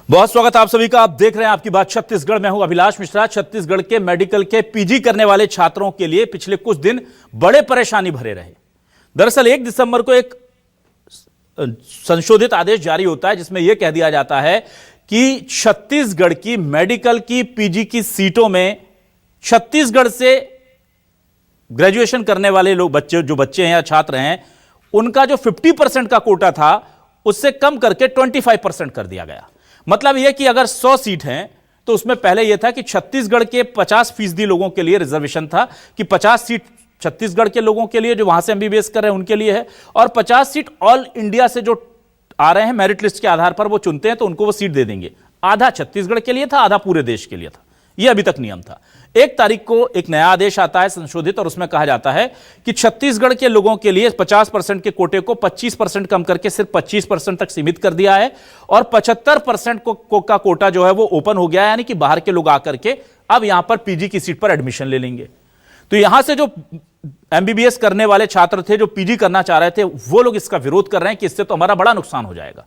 बहुत स्वागत आप सभी का। आप देख रहे हैं आपकी बात छत्तीसगढ़। मैं हूं अभिलाष मिश्रा। छत्तीसगढ़ के मेडिकल के पीजी करने वाले छात्रों के लिए पिछले कुछ दिन बड़े परेशानी भरे रहे। दरअसल 1 दिसंबर को एक संशोधित आदेश जारी होता है जिसमें यह कह दिया जाता है कि छत्तीसगढ़ की मेडिकल की पीजी की सीटों में छत्तीसगढ़ से ग्रेजुएशन करने वाले लोग जो बच्चे हैं या छात्र हैं उनका जो 50% का कोटा था उससे कम करके 25% कर दिया गया। मतलब यह कि अगर 100 सीट हैं तो उसमें पहले यह था कि छत्तीसगढ़ के 50% लोगों के लिए रिजर्वेशन था कि 50 सीट छत्तीसगढ़ के लोगों के लिए जो वहां से एमबीबीएस कर रहे हैं उनके लिए है, और 50 सीट ऑल इंडिया से जो आ रहे हैं मेरिट लिस्ट के आधार पर वो चुनते हैं तो उनको वो सीट दे देंगे। आधा छत्तीसगढ़ के लिए था, आधा पूरे देश के लिए था। यह अभी तक नियम था। 1 तारीख को एक नया आदेश आता है संशोधित, और उसमें कहा जाता है कि छत्तीसगढ़ के लोगों के लिए 50% के कोटे को 25% कम करके सिर्फ 25% तक सीमित कर दिया है, और 75% का कोटा जो है वो ओपन हो गया है, यानी कि बाहर के लोग आकर के अब यहां पर पीजी की सीट पर एडमिशन ले लेंगे। तो यहां से जो एमबीबीएस करने वाले छात्र थे, जो पीजी करना चाह रहे थे, वो लोग इसका विरोध कर रहे हैं कि इससे तो हमारा बड़ा नुकसान हो जाएगा,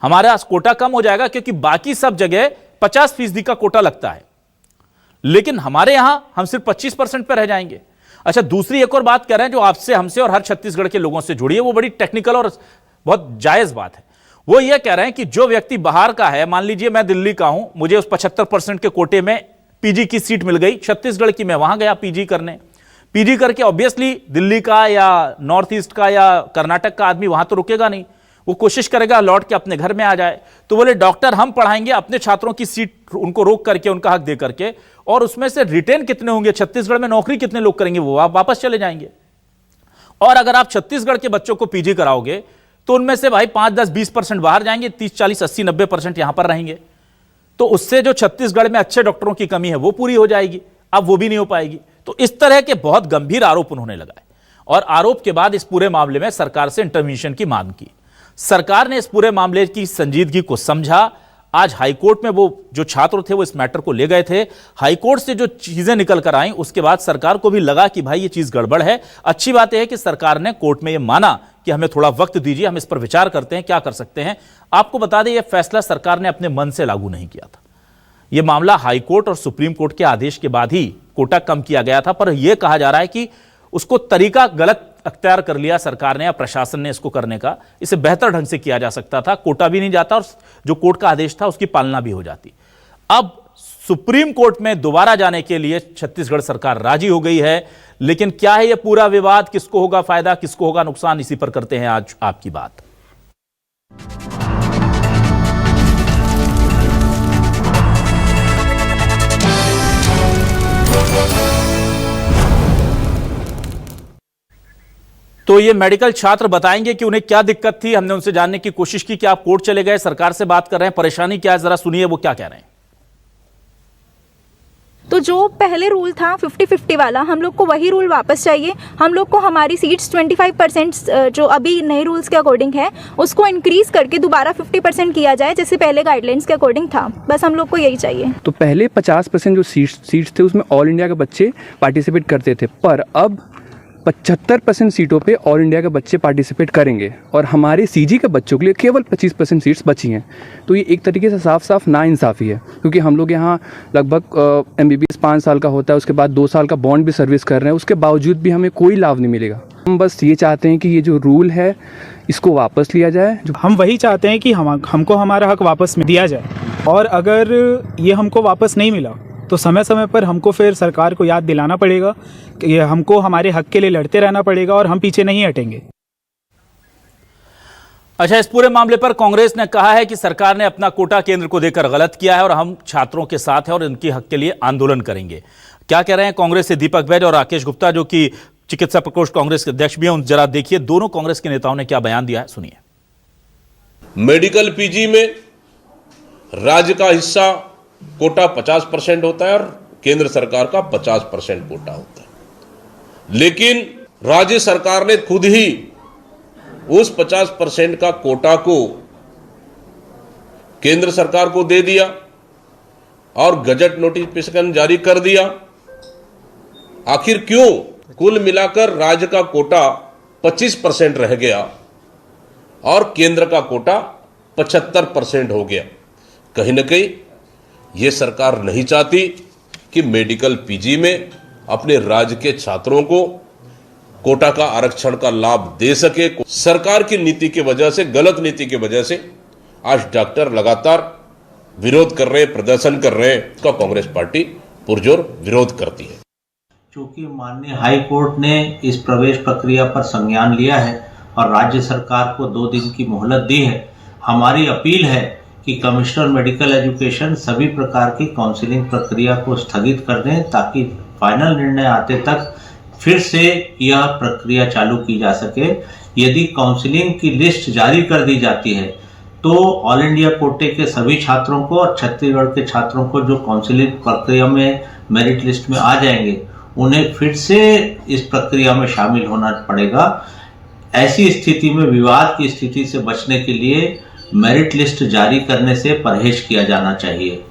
हमारा कोटा कम हो जाएगा, क्योंकि बाकी सब जगह 50% का कोटा लगता है, लेकिन हमारे यहां हम सिर्फ 25% पर रह जाएंगे। अच्छा, दूसरी एक और बात कह रहे हैं जो आपसे, हमसे और हर छत्तीसगढ़ के लोगों से जुड़ी है, वो बड़ी टेक्निकल और बहुत जायज बात है। वो ये कह रहे हैं कि जो व्यक्ति बाहर का है, मान लीजिए मैं दिल्ली का हूं, मुझे उस 75% के कोटे में पीजी की सीट मिल गई छत्तीसगढ़ की, मैं वहां गया पीजी करने, पीजी करके ऑब्वियसली दिल्ली का या नॉर्थ ईस्ट का या कर्नाटक का आदमी वहां तो रुकेगा नहीं, वो कोशिश करेगा लौट के अपने घर में आ जाए। तो बोले डॉक्टर हम पढ़ाएंगे अपने छात्रों की सीट उनको रोक करके, उनका हक दे करके, और उसमें से रिटेन कितने होंगे, छत्तीसगढ़ में नौकरी कितने लोग करेंगे, वो आप वापस चले जाएंगे। और अगर आप छत्तीसगढ़ के बच्चों को पीजी कराओगे तो उनमें से भाई 5, 10, 20% बाहर जाएंगे, 30, 40, 80, 90% यहां पर रहेंगे। तो उससे जो छत्तीसगढ़ में अच्छे डॉक्टरों की कमी है वो पूरी हो जाएगी, अब वो भी नहीं हो पाएगी। तो इस तरह के बहुत गंभीर आरोप उन्होंने लगाए, और आरोप के बाद इस पूरे मामले में सरकार से इंटरवेंशन की मांग की। सरकार ने इस पूरे मामले की संजीदगी को समझा। आज हाईकोर्ट में वो जो छात्र थे वो इस मैटर को ले गए थे। हाईकोर्ट से जो चीजें निकल कर आई उसके बाद सरकार को भी लगा कि भाई ये चीज गड़बड़ है। अच्छी बात यह है कि सरकार ने कोर्ट में ये माना कि हमें थोड़ा वक्त दीजिए, हम इस पर विचार करते हैं, क्या कर सकते हैं। आपको बता दें, यह फैसला सरकार ने अपने मन से लागू नहीं किया था। यह मामला हाईकोर्ट और सुप्रीम कोर्ट के आदेश के बाद ही कोटा कम किया गया था, पर यह कहा जा रहा है कि उसको तरीका गलत अख्तियार कर लिया सरकार ने या प्रशासन ने इसको करने का। इसे बेहतर ढंग से किया जा सकता था, कोटा भी नहीं जाता और जो कोर्ट का आदेश था उसकी पालना भी हो जाती। अब सुप्रीम कोर्ट में दोबारा जाने के लिए छत्तीसगढ़ सरकार राजी हो गई है, लेकिन क्या है यह पूरा विवाद, किसको होगा फायदा, किसको होगा नुकसान, इसी पर करते हैं आज आपकी बात। तो ये मेडिकल छात्र बताएंगे कि उन्हें क्या दिक्कत थी। हमने उनसे जानने की कोशिश की कि आप कोर्ट चले गए, सरकार से बात कर रहे हैं, परेशानी क्या है, जरा सुनिए वो क्या कह रहे हैं। तो जो पहले रूल था 50-50 वाला, हम लोग को वही रूल वापस चाहिए। हम लोग को हमारी सीट्स 25% जो अभी नए रूल्स के अकॉर्डिंग है उसको इंक्रीज करके दोबारा 50% किया जाए, जैसे पहले गाइडलाइंस के अकॉर्डिंग था। बस हम लोग को यही चाहिए। तो पहले 50% जो सीट्स थे उसमें ऑल इंडिया के बच्चे पार्टिसिपेट करते थे, पर अब 75% सीटों पे ऑल इंडिया के बच्चे पार्टिसिपेट करेंगे, और हमारे सीजी के बच्चों के लिए केवल 25% सीट्स बची हैं। तो ये एक तरीके से साफ साफ नाइंसाफ़ी है, क्योंकि हम लोग यहाँ लगभग एमबीबीएस 5 साल का होता है, उसके बाद 2 साल का बॉन्ड भी सर्विस कर रहे हैं, उसके बावजूद भी हमें कोई लाभ नहीं मिलेगा। हम बस ये चाहते हैं कि ये जो रूल है इसको वापस लिया जाए। हम वही चाहते हैं कि हमको हमारा हक वापस दिया जाए, और अगर ये हमको वापस नहीं मिला तो समय समय पर हमको फिर सरकार को याद दिलाना पड़ेगा कि ये हमको हमारे हक के लिए लड़ते रहना पड़ेगा, और हम पीछे नहीं हटेंगे। अच्छा, इस पूरे मामले पर कांग्रेस ने कहा है कि सरकार ने अपना कोटा केंद्र को देकर गलत किया है और हम छात्रों के साथ हैं और इनके हक के लिए आंदोलन करेंगे। क्या कह रहे हैं कांग्रेस से दीपक वैद्य और राकेश गुप्ता, जो कि चिकित्सा प्रकोष्ठ कांग्रेस के अध्यक्ष भी हैं। जरा देखिए दोनों कांग्रेस के नेताओं ने क्या बयान दिया है, सुनिए। मेडिकल पीजी में राज्य का हिस्सा कोटा 50% होता है और केंद्र सरकार का 50% कोटा होता है, लेकिन राज्य सरकार ने खुद ही उस 50% का कोटा को केंद्र सरकार को दे दिया और गजट नोटिफिकेशन जारी कर दिया। आखिर क्यों? कुल मिलाकर राज्य का कोटा 25% रह गया और केंद्र का कोटा 75% हो गया। कहीं न कहीं ये सरकार नहीं चाहती कि मेडिकल पीजी में अपने राज्य के छात्रों को कोटा का आरक्षण का लाभ दे सके। सरकार की नीति की वजह से, गलत नीति की वजह से आज डॉक्टर लगातार विरोध कर रहे हैं, प्रदर्शन कर रहे हैं। इसका कांग्रेस पार्टी पुरजोर विरोध करती है। चूंकि माननीय हाई कोर्ट ने इस प्रवेश प्रक्रिया पर संज्ञान लिया है और राज्य सरकार को 2 दिन की मोहलत दी है, हमारी अपील है कि कमिश्नर मेडिकल एजुकेशन सभी प्रकार की काउंसलिंग प्रक्रिया को स्थगित कर दें ताकि फाइनल निर्णय आते तक फिर से यह प्रक्रिया चालू की जा सके। यदि काउंसलिंग की लिस्ट जारी कर दी जाती है तो ऑल इंडिया कोटे के सभी छात्रों को और छत्तीसगढ़ के छात्रों को जो काउंसलिंग प्रक्रिया में मेरिट लिस्ट में आ जाएंगे, उन्हें फिर से इस प्रक्रिया में शामिल होना पड़ेगा। ऐसी स्थिति में विवाद की स्थिति से बचने के लिए मेरिट लिस्ट जारी करने से परहेज किया जाना चाहिए।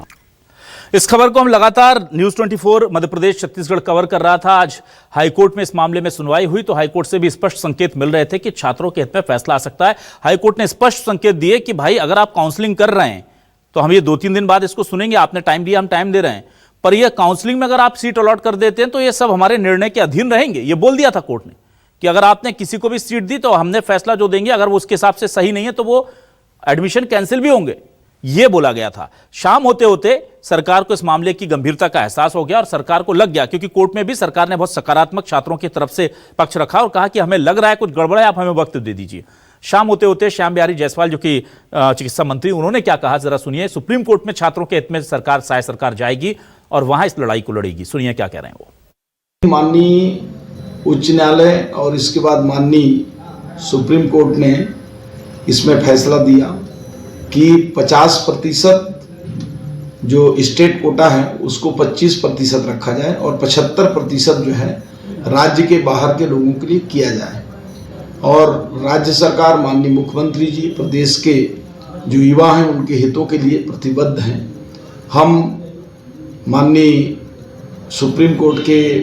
इस खबर को हम लगातार न्यूज 24 मध्य प्रदेश छत्तीसगढ़ कवर कर रहा था। आज हाईकोर्ट में इस मामले में सुनवाई हुई तो हाईकोर्ट से भी स्पष्ट संकेत मिल रहे थे कि छात्रों के हित में फैसला आ सकता है। हाईकोर्ट ने स्पष्ट संकेत दिए कि भाई अगर आप काउंसलिंग कर रहे हैं तो हम ये 2-3 दिन बाद इसको सुनेंगे, आपने टाइम दिया, हम टाइम दे रहे हैं, पर यह काउंसलिंग में अगर आप सीट अलॉट कर देते हैं तो ये सब हमारे निर्णय के अधीन रहेंगे। ये बोल दिया था कोर्ट ने कि अगर आपने किसी को भी सीट दी तो हमने फैसला जो देंगे, अगर वो उसके हिसाब से सही नहीं है तो वो एडमिशन कैंसिल भी होंगे, ये बोला गया था। शाम होते होते सरकार को इस मामले की गंभीरता का एहसास हो गया और सरकार को लग गया, क्योंकि कोर्ट में भी सरकार ने बहुत सकारात्मक छात्रों की तरफ से पक्ष रखा और कहा कि हमें लग रहा है कुछ गड़बड़ है, आप हमें वक्त दे दीजिए। शाम होते होते श्याम बिहारी जायसवाल जो कि चिकित्सा मंत्री, उन्होंने क्या कहा जरा सुनिए। सुप्रीम कोर्ट में छात्रों के हित में सरकार जाएगी और वहां इस लड़ाई को लड़ेगी। सुनिए क्या कह रहे हैं वो। माननीय उच्च न्यायालय और इसके बाद माननीय सुप्रीम कोर्ट ने इसमें फैसला दिया कि 50% जो स्टेट कोटा है उसको 25% रखा जाए और 75% जो है राज्य के बाहर के लोगों के लिए किया जाए। और राज्य सरकार, माननीय मुख्यमंत्री जी, प्रदेश के जो युवा हैं उनके हितों के लिए प्रतिबद्ध हैं। हम माननीय सुप्रीम कोर्ट के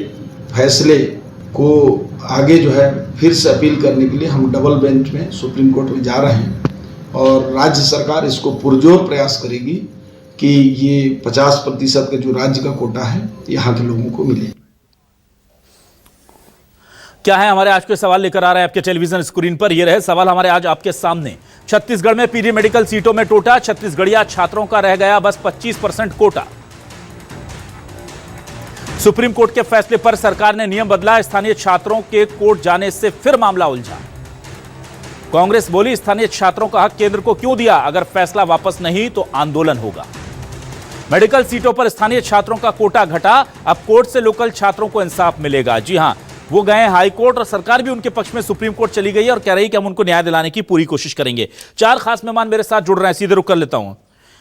फैसले को आगे जो है फिर से अपील करने के लिए हम डबल बेंच में सुप्रीम कोर्ट में जा रहे हैं और राज्य सरकार इसको पुरजोर प्रयास करेगी कि ये 50% का जो राज्य का कोटा है यहाँ के लोगों को मिले। क्या है हमारे आज के सवाल लेकर आ रहे हैं आपके टेलीविजन स्क्रीन पर। ये रहे सवाल हमारे आज आपके सामने। छत्तीसगढ़ में पीजी मेडिकल सीटों में टोटा, छत्तीसगढ़िया छात्रों का रह गया बस 25% कोटा। सुप्रीम कोर्ट के फैसले पर सरकार ने नियम बदला, स्थानीय छात्रों के कोर्ट जाने से फिर मामला उलझा। कांग्रेस बोली स्थानीय छात्रों का हक केंद्र को क्यों दिया, अगर फैसला वापस नहीं तो आंदोलन होगा। मेडिकल सीटों पर स्थानीय छात्रों का कोटा घटा, अब कोर्ट से लोकल छात्रों को इंसाफ मिलेगा। जी हां, वो गए हाई कोर्ट और सरकार भी उनके पक्ष में सुप्रीम कोर्ट चली गई है और कह रही है कि हम उनको न्याय दिलाने की पूरी कोशिश करेंगे। 4 खास मेहमान मेरे साथ जुड़ रहे हैं, सीधे रुक कर लेता हूं।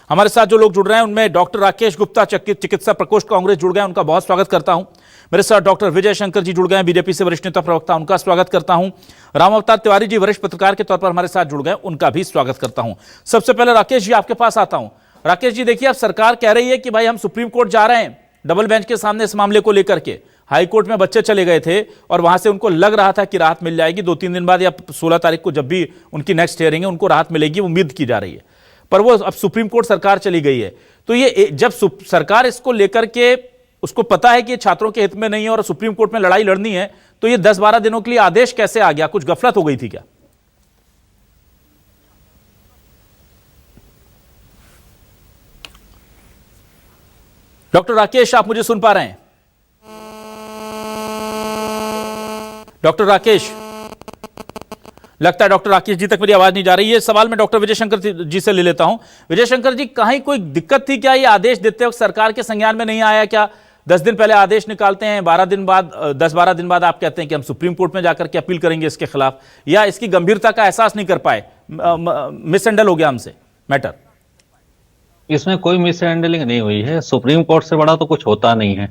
हमारे साथ जो लोग जुड़ रहे हैं उनमें डॉक्टर राकेश गुप्ता, चिकित्सा प्रकोष्ठ कांग्रेस जुड़ गए, उनका बहुत स्वागत करता हूं। मेरे साथ डॉक्टर विजय शंकर जी जुड़ गए, बीजेपी से वरिष्ठ नेता प्रवक्ता, उनका स्वागत करता हूं। राम अवतार तिवारी जी वरिष्ठ पत्रकार के तौर पर हमारे साथ जुड़ गए, उनका भी स्वागत करता हूं। सबसे पहले राकेश जी आपके पास आता हूं। राकेश जी देखिए, अब सरकार कह रही है कि भाई हम सुप्रीम कोर्ट जा रहे हैं डबल बेंच के सामने इस मामले को लेकर के। हाई कोर्ट में बच्चे चले गए थे और वहां से उनको लग रहा था कि राहत मिल जाएगी, 2-3 दिन बाद या 16 तारीख को जब भी उनकी नेक्स्ट हियरिंग है उनको राहत मिलेगी, उम्मीद की जा रही है। पर वो अब सुप्रीम कोर्ट सरकार चली गई है, तो ये जब सरकार इसको लेकर के उसको पता है कि छात्रों के हित में नहीं है और सुप्रीम कोर्ट में लड़ाई लड़नी है, तो ये 10-12 दिनों के लिए आदेश कैसे आ गया? कुछ गफलत हो गई थी क्या? डॉक्टर राकेश, आप मुझे सुन पा रहे हैं? डॉक्टर राकेश, लगता है डॉक्टर राकेश जी तक मेरी आवाज नहीं जा रही है। सवाल मैं डॉक्टर विजय शंकर जी से ले लेता हूं। विजय शंकर जी, कहीं कोई दिक्कत थी क्या? ये आदेश देते वक्त सरकार के संज्ञान में नहीं आया क्या? 10 दिन पहले आदेश निकालते हैं, 10-12 दिन बाद आप कहते हैं कि हम सुप्रीम कोर्ट में जाकर के अपील करेंगे इसके खिलाफ, या इसकी गंभीरता का एहसास नहीं कर पाए? मिसहैंडल हो गया हमसे मैटर? इसमें कोई मिसहैंडलिंग नहीं हुई है। सुप्रीम कोर्ट से बड़ा तो कुछ होता नहीं है।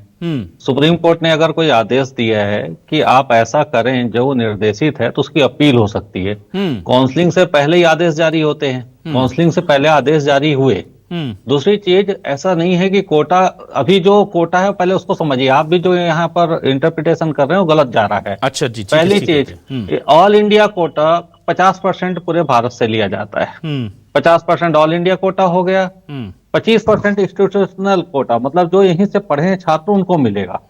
सुप्रीम कोर्ट ने अगर कोई आदेश दिया है कि आप ऐसा करें जो निर्देशित है, तो उसकी अपील हो सकती है। काउंसलिंग से पहले ही आदेश जारी होते हैं, काउंसलिंग से पहले आदेश जारी हुए। दूसरी चीज, ऐसा नहीं है कि कोटा, अभी जो कोटा है पहले उसको समझिए। आप भी जो यहाँ पर इंटरप्रिटेशन कर रहे हैं वो गलत जा रहा है। अच्छा जी, पहली चीज, ऑल इंडिया कोटा 50% पूरे भारत से लिया जाता है। 50% ऑल इंडिया कोटा हो गया, 25% इंस्टीट्यूशनल कोटा, मतलब जो यहीं से पढ़े हैं छात्र उनको मिलेगा।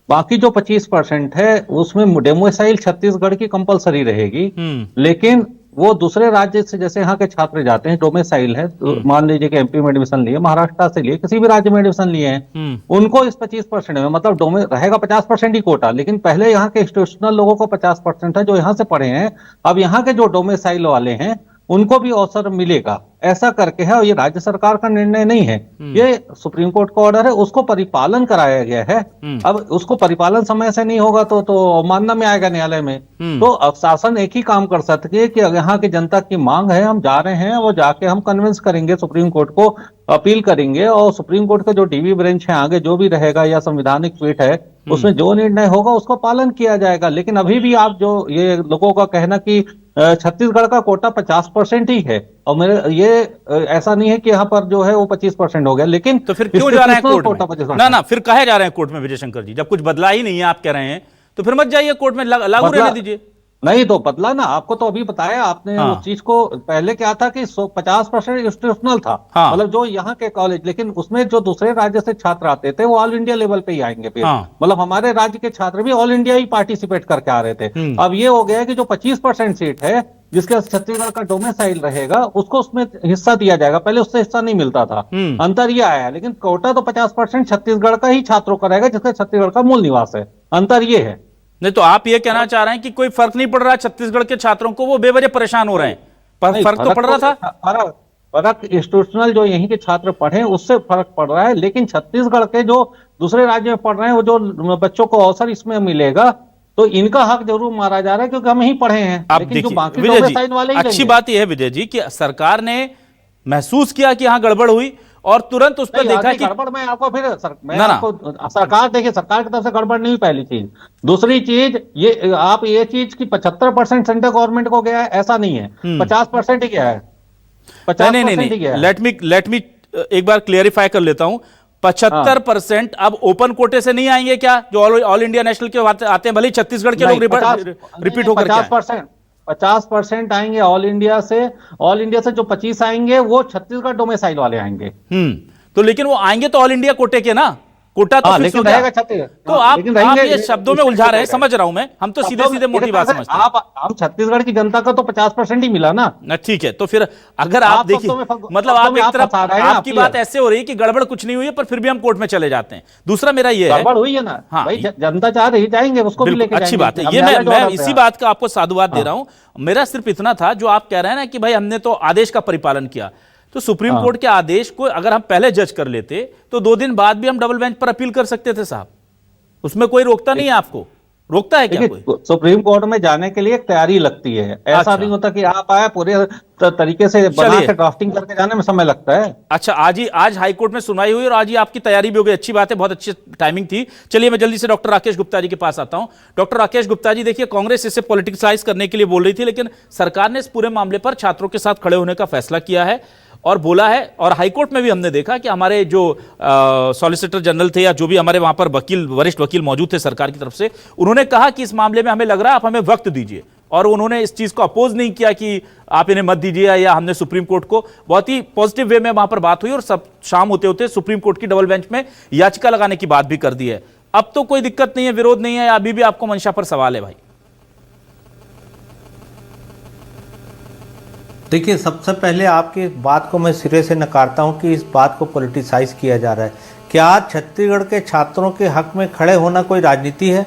बाकी जो 25% है उसमें डोमिसाइल छत्तीसगढ़ की कंपलसरी रहेगी, लेकिन वो दूसरे राज्य से, जैसे यहाँ के छात्र जाते हैं डोमिसाइल है, तो मान लीजिए कि एमपी में एडमिशन लिए, महाराष्ट्र से लिए, किसी भी राज्य में एडमिशन लिए हैं, उनको इस 25% में, मतलब रहेगा 50% ही कोटा, लेकिन पहले यहाँ के इंस्टीट्यूशनल लोगों को 50% है जो यहाँ से पढ़े हैं, अब यहाँ के जो डोमिसाइल वाले हैं उनको भी अवसर मिलेगा, ऐसा करके है। और ये राज्य सरकार का निर्णय नहीं है, ये सुप्रीम कोर्ट का ऑर्डर है, उसको परिपालन कराया गया है। अब उसको परिपालन समय से नहीं होगा तो मानना में आएगा न्यायालय में। तो अब शासन एक ही काम कर सकती है कि यहाँ की जनता की मांग है, हम जा रहे हैं, वो जाके हम कन्विंस करेंगे सुप्रीम कोर्ट को, अपील करेंगे, और सुप्रीम कोर्ट का जो डीवी बेंच है आगे जो भी रहेगा या संवैधानिक पीठ है उसमें जो निर्णय होगा उसको पालन किया जाएगा। लेकिन अभी भी आप जो ये लोगों का कहना कि छत्तीसगढ़ का कोटा 50% ही है, और मेरे ये ऐसा नहीं है कि यहाँ पर जो है वो 25% हो गया, लेकिन तो फिर क्यों जा रहे हैं कोर्ट में? ना फिर कहे जा रहे हैं कोर्ट में विजय शंकर जी, जब कुछ बदला ही नहीं है आप कह रहे हैं, तो फिर मत जाइए कोर्ट में, लागू रहने दीजिए। नहीं तो बदला ना, आपको तो अभी बताया आपने। हाँ। उस चीज को पहले क्या था कि 50% इंस्टीट्यूशनल था। हाँ। मतलब जो यहाँ के कॉलेज, लेकिन उसमें जो दूसरे राज्य से छात्र आते थे वो ऑल इंडिया लेवल पे ही आएंगे फिर। हाँ। मतलब हमारे राज्य के छात्र भी ऑल इंडिया ही पार्टिसिपेट करके आ रहे थे। अब ये हो गया कि जो 25% सीट है जिसके छत्तीसगढ़ का डोमिसाइल रहेगा उसको उसमें हिस्सा दिया जाएगा, पहले उससे हिस्सा नहीं मिलता था। अंतर ये आया, लेकिन कोटा तो 50% छत्तीसगढ़ का ही छात्रों का रहेगा जिसका छत्तीसगढ़ का मूल निवास है। अंतर ये है। नहीं तो आप ये कहना चाह रहे हैं कि कोई फर्क नहीं पड़ रहा छत्तीसगढ़ के छात्रों को, वो बेवजह परेशान हो रहे हैं, पर फर्क तो पड़ रहा था। फर्क इंस्टीट्यूशनल जो यहीं के छात्र पढ़े उससे फर्क पड़ रहा है, लेकिन छत्तीसगढ़ के जो दूसरे राज्य में पढ़ रहे हैं वो जो बच्चों को अवसर इसमें मिलेगा तो इनका हक जरूर मारा जा रहा है क्योंकि हम यहीं पढ़े हैं। आप लेकिन जो देखिए बाकी विजय डोमिसाइल वाले जी, ही अच्छी लेंगे। बात यह है विजय जी कि सरकार ने महसूस किया कि यहां गड़बड़ हुई और तुरंत उस पर देखा कि गड़बड़ में आपको फिर आपको सरकार, देखिए सरकार की तरफ से गड़बड़ नहीं हुई, पहली चीज। दूसरी चीज ये आप ये चीज की 75% सेंट्रल गवर्नमेंट को गया है ऐसा नहीं है, 50% ही गया है। 50% ही गया है। लेट मी एक बार क्लियरिफाई कर लेता हूं। 75% अब ओपन कोटे से नहीं आएंगे क्या, जो ऑल इंडिया नेशनल के आते हैं, भले ही छत्तीसगढ़ के लोग रिपीट होकर 50% आएंगे ऑल इंडिया से। ऑल इंडिया से जो 25 आएंगे वो छत्तीसगढ़ डोमिसाइल वाले आएंगे। तो लेकिन वो आएंगे तो ऑल इंडिया कोटे के ना, कोटा तो फिक्स हो गया। तो आप ये शब्दों में उलझा रहे हैं, समझ रहा हूं मैं, हम तो सीधे सीधे मोटी बात समझते हैं। हम छत्तीसगढ़ की जनता का तो 50% ही मिला ना। ठीक है, तो फिर अगर आप देखिए, मतलब आप एक तरफ आपकी बात ऐसे हो रही है कि गड़बड़ कुछ नहीं हुई है पर फिर भी हम कोर्ट में चले जाते हैं। दूसरा मेरा ये है, गड़बड़ हुई है ना भाई, जनता चाह रही जाएंगे उसको भी लेके अच्छी बात है, ये मैं इसी बात का आपको साधुवाद दे रहा हूं। मेरा सिर्फ इतना था जो आप कह रहे हैं ना कि भाई हमने तो आदेश का परिपालन किया, तो सुप्रीम कोर्ट के आदेश को अगर हम पहले जज कर लेते तो 2 दिन बाद भी हम डबल बेंच पर अपील कर सकते थे साहब, उसमें कोई रोकता नहीं है। आपको रोकता है क्या कोई? सुप्रीम कोर्ट में जाने के लिए एक तैयारी लगती है, ऐसा नहीं होता कि आप आए पूरे तरीके से बना के ड्राफ्टिंग करके जाने में समय लगता है। अच्छा, आज हाई कोर्ट में सुनवाई हुई और आज ही आपकी तैयारी भी हो गई, अच्छी बात है, बहुत अच्छी टाइमिंग थी। चलिए मैं जल्दी से डॉक्टर राकेश गुप्ता जी के पास आता हूं। डॉक्टर राकेश गुप्ता जी, देखिए कांग्रेस इसे पॉलिटिसाइज करने के लिए बोल रही थी, लेकिन सरकार ने इस पूरे मामले पर छात्रों के साथ खड़े होने का फैसला किया है और बोला है, और हाईकोर्ट में भी हमने देखा कि हमारे जो सॉलिसिटर जनरल थे या जो भी हमारे वहां पर वकील, वरिष्ठ वकील मौजूद थे सरकार की तरफ से, उन्होंने कहा कि इस मामले में हमें लग रहा है आप हमें वक्त दीजिए, और उन्होंने इस चीज को अपोज नहीं किया कि आप इन्हें मत दीजिए, या हमने सुप्रीम कोर्ट को बहुत ही पॉजिटिव वे में वहां पर बात हुई और सब शाम होते होते सुप्रीम कोर्ट की डबल बेंच में याचिका लगाने की बात भी कर दी है। अब तो कोई दिक्कत नहीं है, विरोध नहीं है, अभी भी आपको मंशा पर सवाल है भाई? देखिए, सबसे पहले आपकी इस बात को मैं सिरे से नकारता हूं कि इस बात को पॉलिटिसाइज किया जा रहा है। क्या छत्तीसगढ़ के छात्रों के हक में खड़े होना कोई राजनीति है?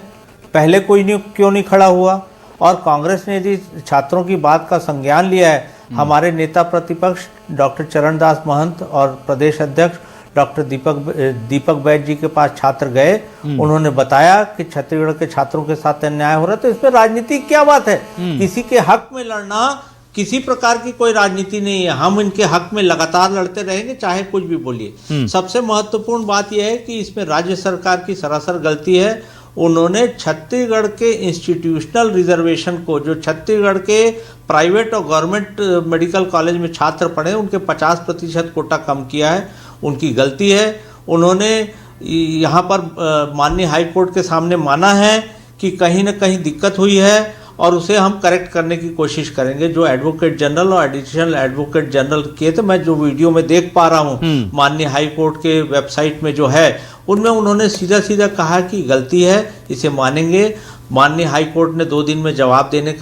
पहले कोई क्यों नहीं खड़ा हुआ? और कांग्रेस ने यदि छात्रों की बात का संज्ञान लिया है, हमारे नेता प्रतिपक्ष डॉक्टर चरणदास महंत और प्रदेश अध्यक्ष डॉक्टर दीपक बैद जी के पास छात्र गए, उन्होंने बताया कि छत्तीसगढ़ के छात्रों के साथ अन्याय हो रहा है, तो इसमें राजनीति क्या बात है? किसी के हक में लड़ना किसी प्रकार की कोई राजनीति नहीं है। हम इनके हक में लगातार लड़ते रहेंगे, चाहे कुछ भी बोलिए। सबसे महत्वपूर्ण बात यह है कि इसमें राज्य सरकार की सरासर गलती है। उन्होंने छत्तीसगढ़ के इंस्टीट्यूशनल रिजर्वेशन को, जो छत्तीसगढ़ के प्राइवेट और गवर्नमेंट मेडिकल कॉलेज में छात्र पढ़े, उनके 50% कोटा कम किया है, उनकी गलती है। उन्होंने यहाँ पर माननीय हाई कोर्ट के सामने माना है कि कहीं न कहीं दिक्कत हुई है और उसे हम करेक्ट करने की कोशिश करेंगे। जो एडवोकेट जनरल और एडिशनल एडवोकेट जनरल किए थे, मैं जो वीडियो में देख पा रहा हूँ माननीय हाई कोर्ट के वेबसाइट में जो है, उनमें उन्होंने सीधा सीधा कहा कि गलती है, इसे मानेंगे। माननीय हाई कोर्ट ने 2 दिन में जवाब देने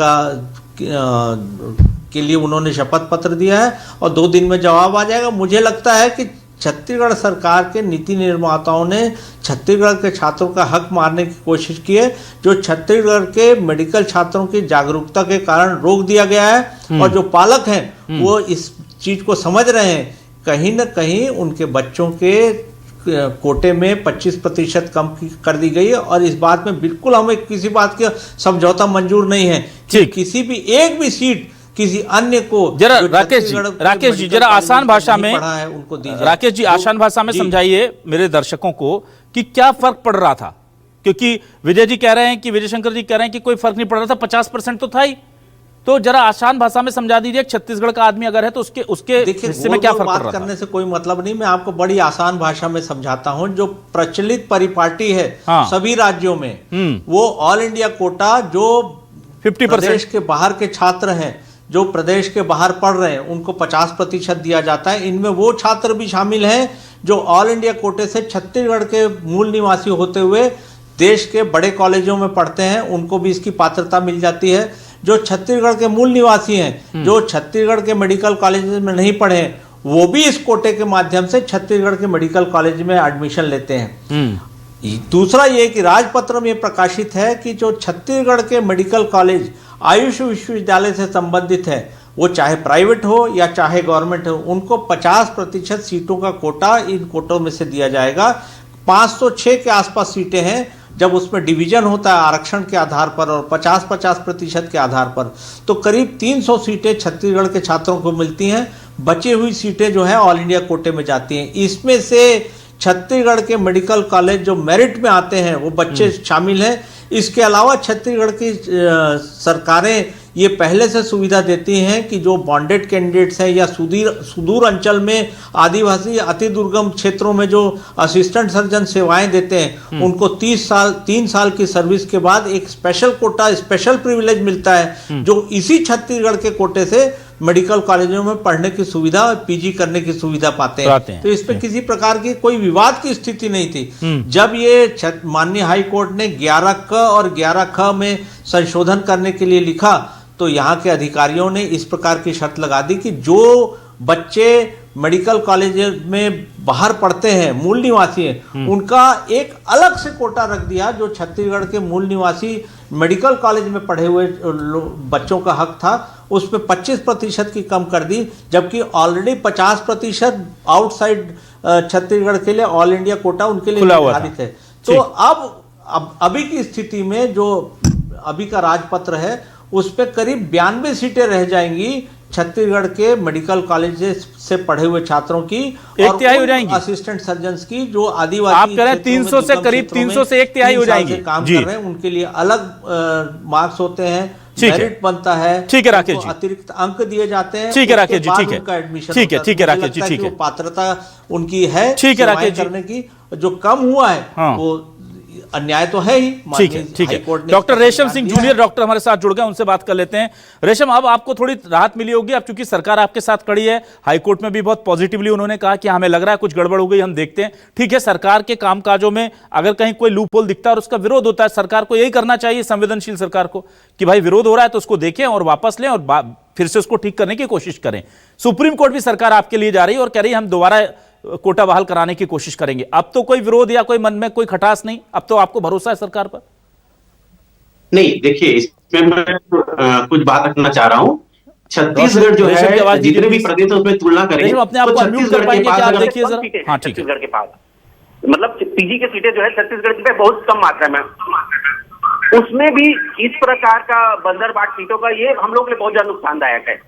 के लिए उन्होंने शपथ पत्र दिया है और 2 दिन में जवाब आ जाएगा। मुझे लगता है कि छत्तीसगढ़ सरकार के नीति निर्माताओं ने छत्तीसगढ़ के छात्रों का हक मारने की कोशिश की है। जो छत्तीसगढ़ के मेडिकल छात्रों की जागरूकता के कारण रोक दिया गया है और जो पालक हैं वो इस चीज को समझ रहे हैं। कहीं ना कहीं उनके बच्चों के कोटे में 25% कम कर दी गई है और इस बात में बिल्कुल हमें किसी बात का समझौता मंजूर नहीं है कि किसी भी एक भी सीट किसी अन्य को। जरा राकेश जी जरा आसान भाषा में उनको दीजिए। राकेश जी आसान भाषा में समझाइए मेरे दर्शकों को कि क्या फर्क पड़ रहा था, क्योंकि विजय जी कह रहे हैं कि विजय शंकर जी कह रहे हैं कि कोई फर्क नहीं पड़ रहा था, 50% तो था ही। तो जरा आसान भाषा में समझा दीजिए, छत्तीसगढ़ का आदमी अगर है तो उसके हिस्से में क्या फर्क पड़ रहा था? करने से कोई मतलब नहीं, मैं आपको बड़ी आसान भाषा में समझाता हूं। जो प्रचलित परिपाटी है सभी राज्यों में, वो ऑल इंडिया कोटा जो 50% प्रदेश के बाहर के छात्र हैं, जो प्रदेश के बाहर पढ़ रहे हैं, उनको 50% दिया जाता है। इनमें वो छात्र भी शामिल हैं जो ऑल इंडिया कोटे से छत्तीसगढ़ के मूल निवासी होते हुए देश के बड़े कॉलेजों में पढ़ते हैं, उनको भी इसकी पात्रता मिल जाती है। जो छत्तीसगढ़ के मूल निवासी हैं, जो छत्तीसगढ़ के मेडिकल कॉलेज में नहीं पढ़े हैं, वो भी इस कोटे के माध्यम से छत्तीसगढ़ के मेडिकल कॉलेज में एडमिशन लेते हैं। दूसरा ये कि राजपत्र में प्रकाशित है कि जो छत्तीसगढ़ के मेडिकल कॉलेज आयुष विश्वविद्यालय से संबंधित है, वो चाहे प्राइवेट हो या चाहे गवर्नमेंट हो, उनको 50% सीटों का कोटा इन कोटों में से दिया जाएगा। 506 के आसपास सीटें हैं। जब उसमें डिवीजन होता है आरक्षण के आधार पर और 50-50% के आधार पर, तो करीब 300 सीटें छत्तीसगढ़ के छात्रों को मिलती हैं। बची हुई सीटें जो है ऑल इंडिया कोटे में जाती हैं। इसमें से छत्तीसगढ़ के मेडिकल कॉलेज जो मेरिट में आते हैं वो बच्चे शामिल हैं। इसके अलावा छत्तीसगढ़ की सरकारें ये पहले से सुविधा देती हैं कि जो बॉन्डेड कैंडिडेट्स हैं या सुदूर अंचल में आदिवासी अति दुर्गम क्षेत्रों में जो असिस्टेंट सर्जन सेवाएं देते हैं, उनको 3 साल की सर्विस के बाद एक स्पेशल कोटा, स्पेशल प्रिविलेज मिलता है, जो इसी छत्तीसगढ़ के कोटे से मेडिकल कॉलेजों में पढ़ने की सुविधा, पीजी करने की सुविधा पाते हैं। तो इस पे किसी प्रकार की कोई विवाद की स्थिति नहीं थी। जब ये माननीय हाई कोर्ट ने 11 क और 11 ख में संशोधन करने के लिए लिखा, तो यहाँ के अधिकारियों ने इस प्रकार की शर्त लगा दी कि जो बच्चे मेडिकल कॉलेज में बाहर पढ़ते हैं, मूल निवासी हैं, उनका एक अलग से कोटा रख दिया। जो छत्तीसगढ़ के मूल निवासी मेडिकल कॉलेज में पढ़े हुए बच्चों का हक था, उसमें 25% की कम कर दी, जबकि ऑलरेडी 50% आउटसाइड छत्तीसगढ़ के लिए ऑल इंडिया कोटा उनके लिए निर्धारित है। तो अब अभी की स्थिति में जो अभी का राजपत्र है, उस पे करीब 92 सीटें रह जाएंगी छत्तीसगढ़ के मेडिकल कॉलेज से पढ़े हुए छात्रों की, एक तिहाई हो जाएंगी असिस्टेंट सर्जन की, जो आदिवासी आप कह रहे हैं 300 से करीब 300 से एक तिहाई हो जाएंगी, काम कर रहे हैं, उनके लिए अलग मार्क्स होते हैं, मेरिट बनता है। ठीक है राकेश जी, अतिरिक्त अंक दिए जाते हैं। ठीक है राकेश जी, ठीक है, ठीक है, ठीक है राकेश जी, ठीक है, पात्रता उनकी है, ठीक है राकेश जी, करने की। जो कम हुआ है वो अन्याय तो है ही। ठीक है, ठीक है। डॉक्टर रेशम सिंह जूनियर डॉक्टर हमारे साथ जुड़ गए, उनसे बात कर लेते हैं। रेशम, अब आपको थोड़ी राहत मिली होगी, अब चूंकि सरकार आपके साथ खड़ी है, हाईकोर्ट में भी बहुत पॉजिटिवली उन्होंने कहा कि हमें लग रहा है कुछ गड़बड़ हो गई, हम देखते हैं। ठीक है, सरकार के कामकाजों में अगर कहीं कोई लूप होल दिखता है और उसका विरोध होता है, सरकार को यही करना चाहिए, संवेदनशील सरकार को, कि भाई विरोध हो रहा है तो उसको देखें और वापस लें और फिर से उसको ठीक करने की कोशिश करें। सुप्रीम कोर्ट भी सरकार आपके लिए जा रही है और कह रही है हम दोबारा कोटा बहाल कराने की कोशिश करेंगे। अब तो कोई विरोध या कोई मन में कोई खटास नहीं, अब तो आपको भरोसा है सरकार पर? नहीं, देखिए इसमें मैं कुछ बात रखना चाह रहा हूं। छत्तीसगढ़ जो है, जितने भी प्रदेश है उसमें तुलना करें अपने आप को अनम्यूट कर पाएंगे क्या? आप देखिए जरा। हाँ ठीक है, छत्तीसगढ़ के पास मतलब पीजी की सीटें जो है छत्तीसगढ़ की बहुत कम मात्रा में, उसमें भी इस प्रकार का बंदरबाट सीटों का ये हम लोग के लिए बहुत ज्यादा नुकसानदायक है।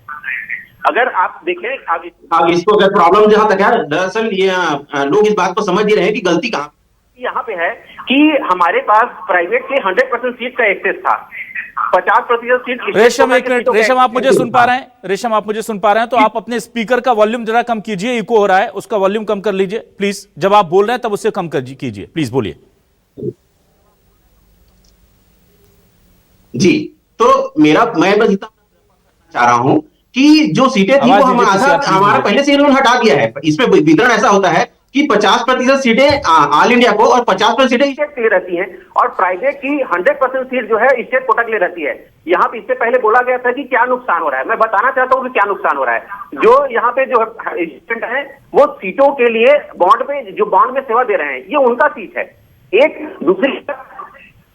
अगर आप देखें इसको, अगर प्रॉब्लम जहां तक है, दरअसल ये लोग इस बात को समझ नहीं रहे हैं कि गलती कहां यहाँ पे है कि हमारे पास प्राइवेट के 100% सीट का एक्सेस था, 50% सीट। रेशम एक मिनट, रेशम आप मुझे सुन पा रहे हैं? रेशम आप मुझे सुन पा रहे हैं? तो आप अपने स्पीकर का वॉल्यूम जरा कम कीजिए, इको हो रहा है, उसका वॉल्यूम कम कर लीजिए प्लीज। जब आप बोल रहे हैं तब उससे कम कीजिए प्लीज, बोलिए जी। मैं बस इतना चाह रहा हूं कि जो सीटें थी वो हमारा पहले से इन्होंने हटा दिया है। इसमें वितरण ऐसा होता है कि 50% सीटें ऑल इंडिया को और 50% सीटें स्टेट के लिए रहती हैं और प्राइवेट की 100% सीट जो है स्टेट कोटा के लिए रहती है। यहाँ पे इससे पहले बोला गया था कि क्या नुकसान हो रहा है, मैं बताना चाहता हूँ कि क्या नुकसान हो रहा है। जो यहाँ पे जो स्टूडेंट है वो सीटों के लिए बॉन्ड में सेवा दे रहे हैं, ये उनका सीट है। एक दूसरी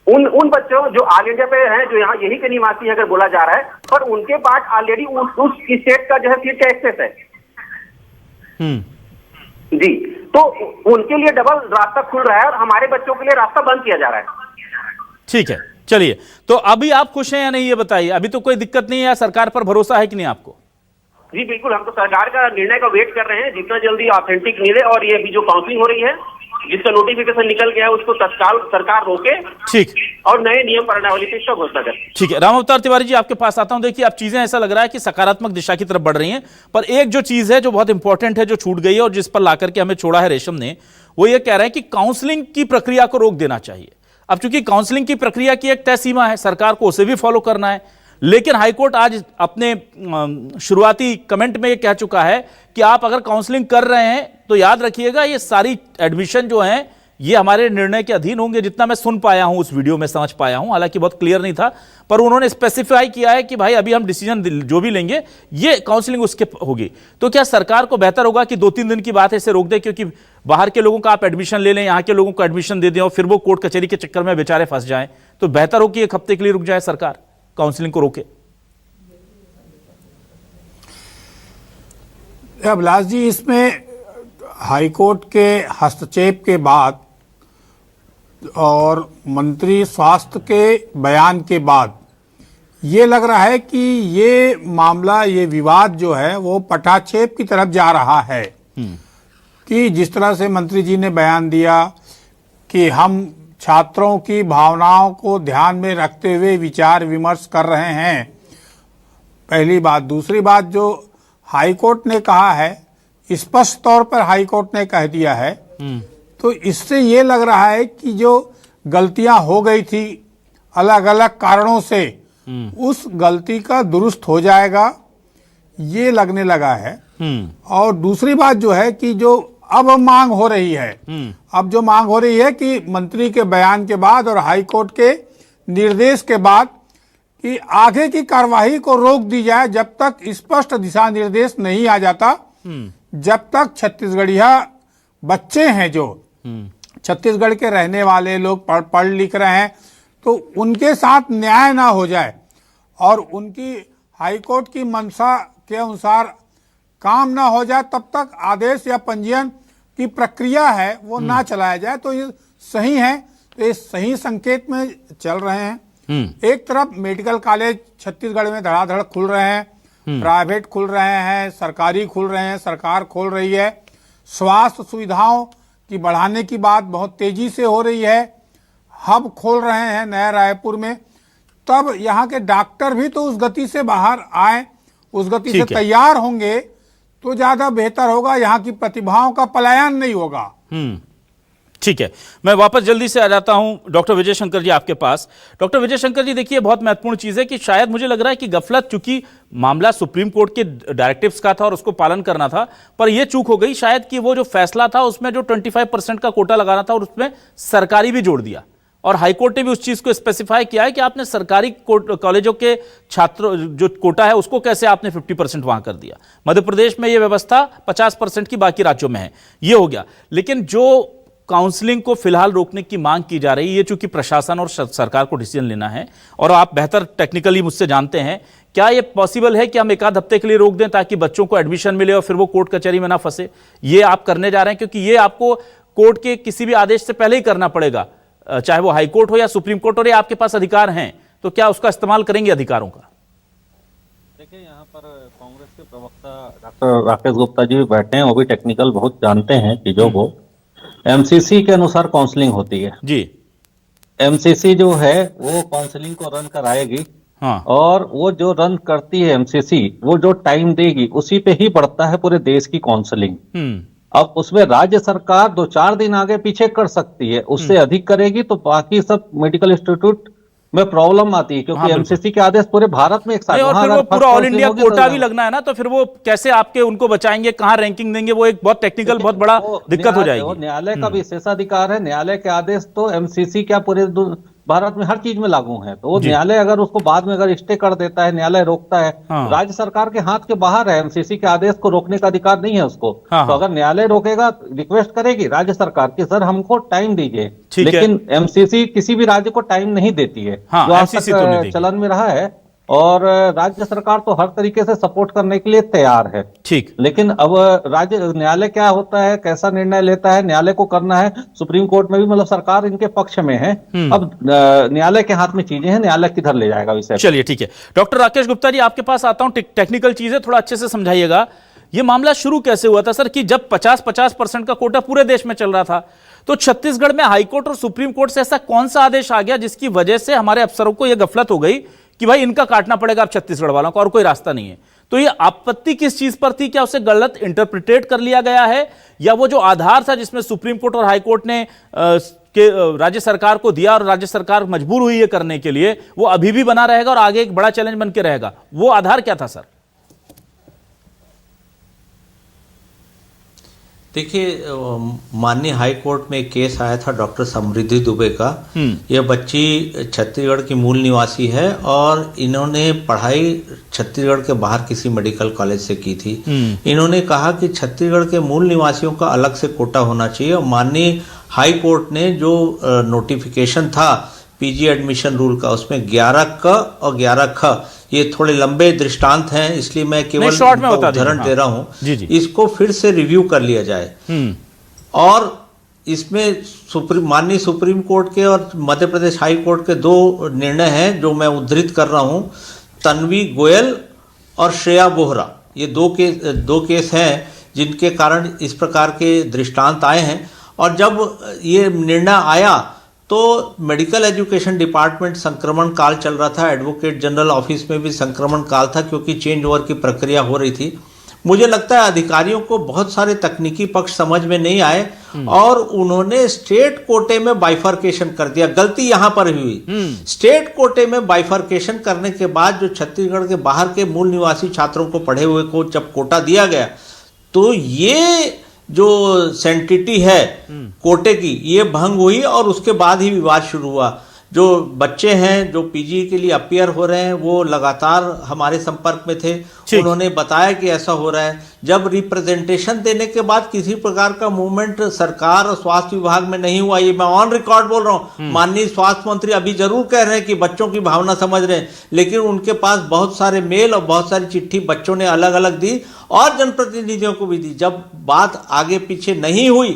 उन बच्चों जो ऑल इंडिया पे हैं, जो यहाँ यही के निवासी है अगर बोला जा रहा है, पर उनके पास ऑलरेडी उस स्टेट का जो है सीट का एक्सेस है जी, तो उनके लिए डबल रास्ता खुल रहा है और हमारे बच्चों के लिए रास्ता बंद किया जा रहा है। ठीक है, चलिए, तो अभी आप खुश हैं या नहीं ये बताइए? अभी तो कोई दिक्कत नहीं है या सरकार पर भरोसा है कि नहीं आपको? जी बिल्कुल, हम तो सरकार का निर्णय का वेट कर रहे हैं, जितना जल्दी ऑथेंटिक मिले और ये अभी जो काउंसलिंग हो रही है जिसका नोटिफिकेशन निकल गया है उसको तत्काल सरकार रोके, ठीक, और नए नियम प्रणाली पे इसका घोषणा करे। ठीक है, राम अवतार तिवारी जी आपके पास आता हूं। देखिए, अब चीजें ऐसा लग रहा है कि सकारात्मक दिशा की तरफ बढ़ रही हैं, पर एक जो चीज है जो बहुत इंपॉर्टेंट है, जो छूट गई है और जिस पर लाकर के हमें छोड़ा है रेशम ने, वो ये कह रहे हैं कि काउंसलिंग की प्रक्रिया को रोक देना चाहिए। अब चूंकि काउंसलिंग की प्रक्रिया की एक तय सीमा है, सरकार को उसे भी फॉलो करना है, लेकिन हाईकोर्ट आज अपने शुरुआती कमेंट में ये कह चुका है कि आप अगर काउंसलिंग कर रहे हैं तो याद रखिएगा ये सारी एडमिशन जो हैं ये हमारे निर्णय के अधीन होंगे। जितना मैं सुन पाया हूं उस वीडियो में समझ पाया हूं, हालांकि बहुत क्लियर नहीं था, पर उन्होंने स्पेसिफाई किया है कि भाई अभी हम डिसीजन जो भी लेंगे ये काउंसलिंग उसके होगी। तो क्या सरकार को बेहतर होगा कि 2-3 दिन की बात है इसे रोक दे, क्योंकि बाहर के लोगों का आप एडमिशन ले लें, यहाँ के लोगों को एडमिशन दे दें और फिर वो कोर्ट कचहरी के चक्कर में बेचारे फंस जाएं, तो बेहतर हो कि एक हफ्ते के लिए रुक जाए सरकार, काउंसलिंग को रोके। अभिलाष जी, इसमें हाईकोर्ट के हस्तक्षेप के बाद और मंत्री स्वास्थ्य के बयान के बाद ये लग रहा है कि ये मामला, ये विवाद जो है वो पटाक्षेप की तरफ जा रहा है। कि जिस तरह से मंत्री जी ने बयान दिया कि हम छात्रों की भावनाओं को ध्यान में रखते हुए विचार विमर्श कर रहे हैं, पहली बात। दूसरी बात, जो हाईकोर्ट ने कहा है, स्पष्ट तौर पर हाईकोर्ट ने कह दिया है, तो इससे ये लग रहा है कि जो गलतियां हो गई थी अलग अलग कारणों से, उस गलती का दुरुस्त हो जाएगा, ये लगने लगा है। और दूसरी बात जो है कि जो अब मांग हो रही है, अब जो मांग हो रही है कि मंत्री के बयान के बाद और हाईकोर्ट के निर्देश के बाद कि आगे की कार्यवाही को रोक दी जाए जब तक स्पष्ट दिशा निर्देश नहीं आ जाता, जब तक छत्तीसगढ़िया बच्चे हैं जो छत्तीसगढ़ के रहने वाले लोग पढ़ लिख रहे हैं, तो उनके साथ न्याय ना हो जाए और उनकी हाईकोर्ट की मंशा के अनुसार काम ना हो जाए, तब तक आदेश या पंजीयन की प्रक्रिया है वो ना चलाया जाए। तो ये सही है, तो ये सही संकेत में चल रहे हैं। एक तरफ मेडिकल कॉलेज छत्तीसगढ़ में धड़ाधड़ खुल रहे हैं, प्राइवेट खुल रहे हैं, सरकारी खुल रहे हैं, सरकार खोल रही है, स्वास्थ्य सुविधाओं की बढ़ाने की बात बहुत तेजी से हो रही है, हब खोल रहे हैं नया रायपुर में, तब यहाँ के डॉक्टर भी तो उस गति से बाहर आए, उस गति से तैयार होंगे तो ज्यादा बेहतर होगा, यहाँ की प्रतिभाओं का पलायन नहीं होगा। ठीक है, मैं वापस जल्दी से आ जाता हूं डॉक्टर विजय शंकर जी आपके पास। डॉक्टर विजय शंकर जी, देखिए बहुत महत्वपूर्ण चीज है कि शायद मुझे लग रहा है कि गफलत, चूंकि मामला सुप्रीम कोर्ट के डायरेक्टिव्स का था और उसको पालन करना था, पर यह चूक हो गई शायद कि वो जो फैसला था उसमें जो 25% का कोटा लगाना था और उसमें सरकारी भी जोड़ दिया, और हाईकोर्ट ने भी उस चीज को स्पेसिफाई किया है कि आपने सरकारी कॉलेजों के छात्रों जो कोटा है उसको कैसे आपने 50% वहां कर दिया। मध्य प्रदेश में यह व्यवस्था 50% की बाकी राज्यों में है, ये हो गया। लेकिन जो काउंसलिंग को फिलहाल रोकने की मांग की जा रही है, ये चूंकि प्रशासन और सरकार को डिसीजन लेना है, और आप बेहतर टेक्निकली मुझसे जानते हैं, क्या ये पॉसिबल है कि हम 1 आध हफ्ते के लिए रोक दें ताकि बच्चों को एडमिशन मिले और फिर वो कोर्ट कचहरी में ना फंसे? ये आप करने जा रहे हैं, क्योंकि ये आपको कोर्ट के किसी भी आदेश से पहले ही करना पड़ेगा, चाहे वो हाई कोर्ट हो या सुप्रीम कोर्ट, और ये आपके पास अधिकार हैं, तो क्या उसका इस्तेमाल करेंगे अधिकारों का? देखिए, यहाँ पर कांग्रेस के प्रवक्ता डॉक्टर राकेश गुप्ता जी भी बैठे हैं, वो भी टेक्निकल बहुत जानते हैं चीजों को। एमसीसी के अनुसार काउंसलिंग होती है जी। एमसीसी जो है वो काउंसलिंग को रन कराएगी, हाँ, और वो जो रन करती है एमसीसी, वो जो टाइम देगी उसी पे ही बढ़ता है पूरे देश की काउंसलिंग। अब उसमें राज्य सरकार 2-4 दिन आगे पीछे कर सकती है, उससे अधिक करेगी तो बाकी सब मेडिकल इंस्टीट्यूट में प्रॉब्लम आती है, क्योंकि हाँ, एमसीसी के आदेश पूरे भारत में एक साथ, नहीं, और वहाँ फिर अगर वो पूरा first ऑल posting इंडिया होगी तो कोटा भी लगना है ना, तो फिर वो कैसे आपके उनको बचाएंगे, कहाँ रैंकिंग देंगे, वो एक बहुत टेक्निकल बहुत बड़ा दिक्कत हो जाएगी। न्यायालय का विशेषाधिकार है, न्यायालय के आदेश तो एमसीसी क्या पूरे भारत में हर चीज में लागू है, तो वो न्यायालय अगर उसको बाद में अगर स्टे कर देता है, न्यायालय रोकता है, हाँ। राज्य सरकार के हाथ के बाहर है, एमसीसी के आदेश को रोकने का अधिकार नहीं है उसको। हाँ, तो अगर न्यायालय रोकेगा, रिक्वेस्ट करेगी राज्य सरकार की, सर हमको टाइम दीजिए, ठीक है। लेकिन एमसीसी किसी भी राज्य को टाइम नहीं देती है, हाँ, जो आज MCC तो नहीं देगी। तक चलन में रहा है, और राज्य सरकार तो हर तरीके से सपोर्ट करने के लिए तैयार है। ठीक, लेकिन अब राज्य न्यायालय क्या होता है, कैसा निर्णय लेता है, न्यायालय को करना है। सुप्रीम कोर्ट में भी मतलब सरकार इनके पक्ष में है। अब न्यायालय के हाथ में चीजें हैं, न्यायालय किधर ले जाएगा विषय। चलिए ठीक है। डॉक्टर राकेश गुप्ता जी, आपके पास आता हूं, टेक्निकल चीजें थोड़ा अच्छे से समझाइएगा। ये मामला शुरू कैसे हुआ था सर, कि जब 50% का कोटा पूरे देश में चल रहा था, तो छत्तीसगढ़ में हाईकोर्ट और सुप्रीम कोर्ट से ऐसा कौन सा आदेश आ गया जिसकी वजह से हमारे अफसरों को यह गफलत हो गई कि भाई इनका काटना पड़ेगा अब छत्तीसगढ़ वालों का, और कोई रास्ता नहीं है? तो ये आपत्ति किस चीज पर थी? क्या उसे गलत इंटरप्रिटेट कर लिया गया है, या वो जो आधार था जिसमें सुप्रीम कोर्ट और हाईकोर्ट ने राज्य सरकार को दिया और राज्य सरकार मजबूर हुई है करने के लिए, वो अभी भी बना रहेगा और आगे एक बड़ा चैलेंज बन के रहेगा? वो आधार क्या था सर? देखिए, माननीय हाई कोर्ट में एक केस आया था डॉक्टर समृद्धि दुबे का। यह बच्ची छत्तीसगढ़ की मूल निवासी है और इन्होंने पढ़ाई छत्तीसगढ़ के बाहर किसी मेडिकल कॉलेज से की थी। इन्होंने कहा कि छत्तीसगढ़ के मूल निवासियों का अलग से कोटा होना चाहिए, और माननीय हाई कोर्ट ने जो नोटिफिकेशन था पीजी एडमिशन रूल का, उसमें 11 क और 11 ख, ये थोड़े लंबे दृष्टांत हैं, इसलिए मैं केवल उदाहरण दे रहा हूं। इसको फिर से रिव्यू कर लिया जाए, और इसमें माननीय सुप्रीम कोर्ट के और मध्य प्रदेश हाई कोर्ट के दो निर्णय हैं जो मैं उद्धृत कर रहा हूं। तन्वी गोयल और श्रेया बोहरा, ये दो केस हैं जिनके कारण इस प्रकार के दृष्टांत आए हैं। और जब ये निर्णय आया तो मेडिकल एजुकेशन डिपार्टमेंट संक्रमण काल चल रहा था, एडवोकेट जनरल ऑफिस में भी संक्रमण काल था, क्योंकि चेंज ओवर की प्रक्रिया हो रही थी। मुझे लगता है अधिकारियों को बहुत सारे तकनीकी पक्ष समझ में नहीं आए और उन्होंने स्टेट कोटे में बाइफर्केशन कर दिया। गलती यहां पर हुई। स्टेट कोटे में बाइफर्केशन करने के बाद जो छत्तीसगढ़ के बाहर के मूल निवासी छात्रों को पढ़े हुए को जब कोटा दिया गया, तो ये जो सेंटिटी है कोटे की, ये भंग हुई और उसके बाद ही विवाद शुरू हुआ। जो बच्चे हैं जो पीजी के लिए अपियर हो रहे हैं, वो लगातार हमारे संपर्क में थे, उन्होंने बताया कि ऐसा हो रहा है। जब रिप्रेजेंटेशन देने के बाद किसी प्रकार का मूवमेंट सरकार और स्वास्थ्य विभाग में नहीं हुआ, ये मैं ऑन रिकॉर्ड बोल रहा हूँ। माननीय स्वास्थ्य मंत्री अभी जरूर कह रहे हैं कि बच्चों की भावना समझ रहे हैं, लेकिन उनके पास बहुत सारे मेल और बहुत सारी चिट्ठी बच्चों ने अलग अलग दी और जनप्रतिनिधियों को भी दी। जब बात आगे पीछे नहीं हुई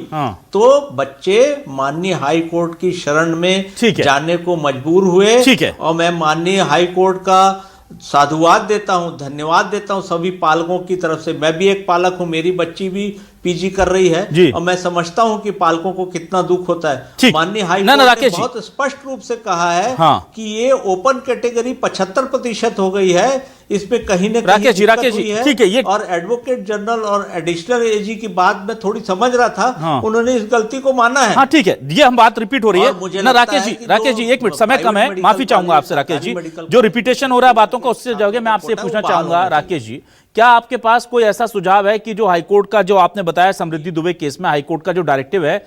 तो बच्चे माननीय हाई कोर्ट की शरण में जाने को मजबूर हुए। और मैं माननीय हाई कोर्ट का साधुवाद देता हूं, धन्यवाद देता हूं सभी पालकों की तरफ से। मैं भी एक पालक हूं, मेरी बच्ची भी पीजी कर रही है और मैं समझता हूं कि पालकों को कितना दुख होता है। माननीय हाई कोर्ट ने बहुत स्पष्ट रूप से कहा है कि ये ओपन कैटेगरी 75% हो गई है, इसमें कहीं न कहीं राकेश जी, ठीक है। और एडवोकेट जनरल और एडिशनल एजी की बात में थोड़ी समझ रहा था, उन्होंने इस गलती को माना है। हाँ ठीक है, ये हम बात रिपीट हो रही है ना। राकेश जी एक मिनट, समय कम है, माफी चाहूंगा आपसे राकेश जी, जो रिपीटेशन हो रहा है बातों का उससे जाओगे। मैं आपसे पूछना चाहूंगा राकेश जी, क्या आपके पास कोई ऐसा सुझाव है कि जो हाईकोर्ट का, जो आपने बताया समृद्धि दुबे केस में हाईकोर्ट का जो डायरेक्टिव है,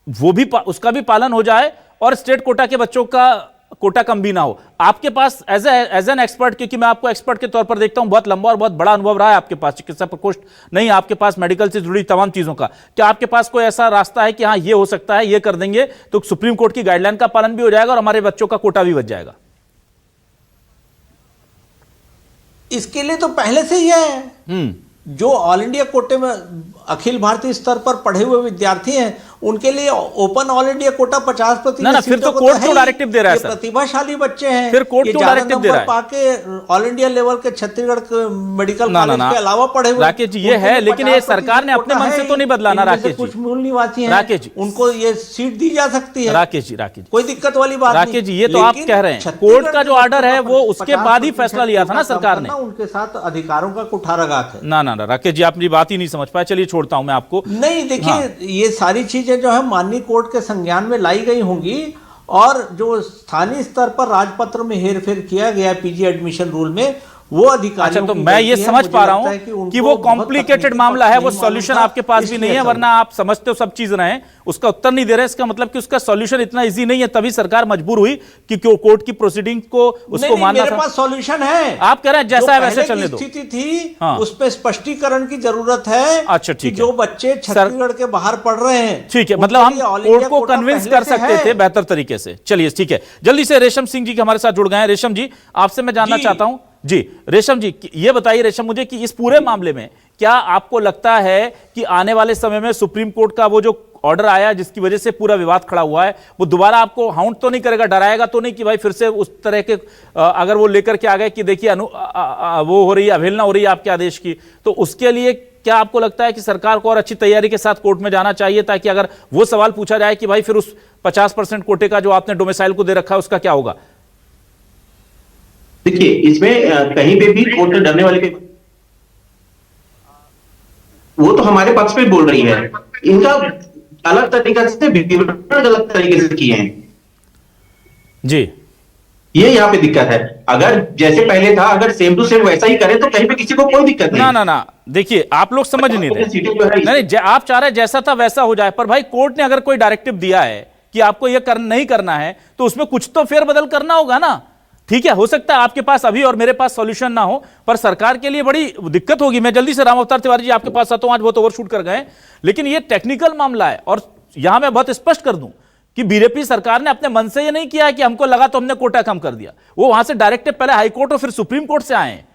वो भी उसका भी पालन हो जाए और स्टेट कोटा के बच्चों का कोटा कम भी ना हो? आपके पास एज एन एक्सपर्ट, क्योंकि मैं आपको एक्सपर्ट के तौर पर देखता हूं, बहुत लंबा और बहुत बड़ा अनुभव रहा है आपके पास, चिकित्सा प्रकोष्ठ नहीं, आपके पास मेडिकल से जुड़ी तमाम चीजों का, क्या आपके पास कोई ऐसा रास्ता है कि हाँ ये हो सकता है, ये कर देंगे तो सुप्रीम कोर्ट की गाइडलाइन का पालन भी हो जाएगा और हमारे बच्चों का कोटा भी बच जाएगा? इसके लिए तो पहले से ही है। जो ऑल इंडिया कोटे में अखिल भारतीय स्तर पर पढ़े हुए विद्यार्थी हैं, उनके लिए ओपन ऑल इंडिया कोटा 50%। फिर तो कोर्ट क्यों डायरेक्टिव दे रहा है? प्रतिभाशाली बच्चे हैं, फिर कोर्ट क्यों डायरेक्टिव दे रहा है? पाके ऑल इंडिया लेवल के छत्तीसगढ़ के मेडिकल कॉलेज के अलावा पढ़े हुए। राकेश जी ये है, लेकिन ये सरकार ने अपने मन से तो नहीं बदला ना राकेश जी। कुछ मूल निवासी हैं, राकेश जी, उनको ये सीट दी जा सकती है। राकेश जी कोई दिक्कत वाली बात नहीं। राकेश जी ये तो आप कह रहे हैं, कोर्ट का जो ऑर्डर है वो उसके बाद ही फैसला लिया था ना सरकार ने, उनके साथ अधिकारों का कुठाराघात है। ना राकेश जी, आप मेरी बात ही नहीं समझ पाए। चलिए छोड़ता हूं मैं आपको। नहीं देखिए, ये सारी चीजें जो है माननीय कोर्ट के संज्ञान में लाई गई होंगी और जो स्थानीय स्तर पर राजपत्र में हेरफेर किया गया पीजी एडमिशन रूल में, वो अधिकारी। अच्छा, तो मैं ये समझ पा रहा हूं कि वो कॉम्प्लिकेटेड मामला है, वो सॉल्यूशन आपके पास भी नहीं है, वरना आप समझते हो सब चीज रहे, उसका उत्तर नहीं दे रहे। इसका मतलब कि उसका सॉल्यूशन इतना इजी नहीं है, तभी सरकार मजबूर हुई कि कोर्ट की प्रोसीडिंग को उसको मानना था। मेरे पास सॉल्यूशन है। आप कह रहे हैं जैसा है वैसे चलने दो। स्थिति थी उस पर स्पष्टीकरण की जरूरत है। अच्छा, ठीक है। जो बच्चे छत्तीसगढ़ के बाहर पढ़ रहे हैं, ठीक है, मतलब हम कोर्ट को कन्विंस कर सकते थे बेहतर तरीके से। चलिए ठीक है, जल्दी से रेशम सिंह जी हमारे साथ जुड़ गए हैं। रेशम जी, आपसे मैं जानना चाहता हूं जी। रेशम जी, ये बताइए रेशम मुझे कि इस पूरे मामले में क्या आपको लगता है कि आने वाले समय में सुप्रीम कोर्ट का वो जो ऑर्डर आया जिसकी वजह से पूरा विवाद खड़ा हुआ है, वो दोबारा आपको हाउंड तो नहीं करेगा, डराएगा तो नहीं कि भाई फिर से उस तरह के अगर वो लेकर के आ गए कि देखिए वो हो रही है, अवहेलना हो रही है आपके आदेश की, तो उसके लिए क्या आपको लगता है कि सरकार को और अच्छी तैयारी के साथ कोर्ट में जाना चाहिए, ताकि अगर वो सवाल पूछा जाए कि भाई फिर उस 50% कोटे का जो आपने डोमिसाइल को दे रखा है उसका क्या होगा? देखिए, इसमें कहीं पे भी कोर्ट से डरने वाले वो तो हमारे पक्ष पे बोल रही है। इनका अलग तरीका से विवरण गलत तरीके से किए हैं जी, ये यहाँ पे दिक्कत है। अगर जैसे पहले था, अगर सेम टू सेम वैसा ही करें तो कहीं पे किसी को कोई दिक्कत नहीं। ना देखिए, आप लोग समझ नहीं रहे। नहीं, आप चाह रहे जैसा था वैसा हो जाए, पर भाई कोर्ट ने अगर कोई डायरेक्टिव दिया है कि आपको ये नहीं करना है, तो उसमें कुछ तो फेरबदल करना होगा ना। ठीक है, हो सकता है आपके पास अभी और मेरे पास सॉल्यूशन ना हो, पर सरकार के लिए बड़ी दिक्कत होगी। मैं जल्दी से राम अवतार तिवारी जी आपके पास आता हूं, आज बहुत ओवरशूट कर गए, लेकिन ये टेक्निकल मामला है और यहां मैं बहुत स्पष्ट कर दूं कि बीजेपी सरकार ने अपने मन से ये नहीं किया है कि हमको लगा तो हमने कोटा कम कर दिया। वो वहां से डायरेक्टिव पहले हाईकोर्ट और फिर सुप्रीम कोर्ट से आए हैं।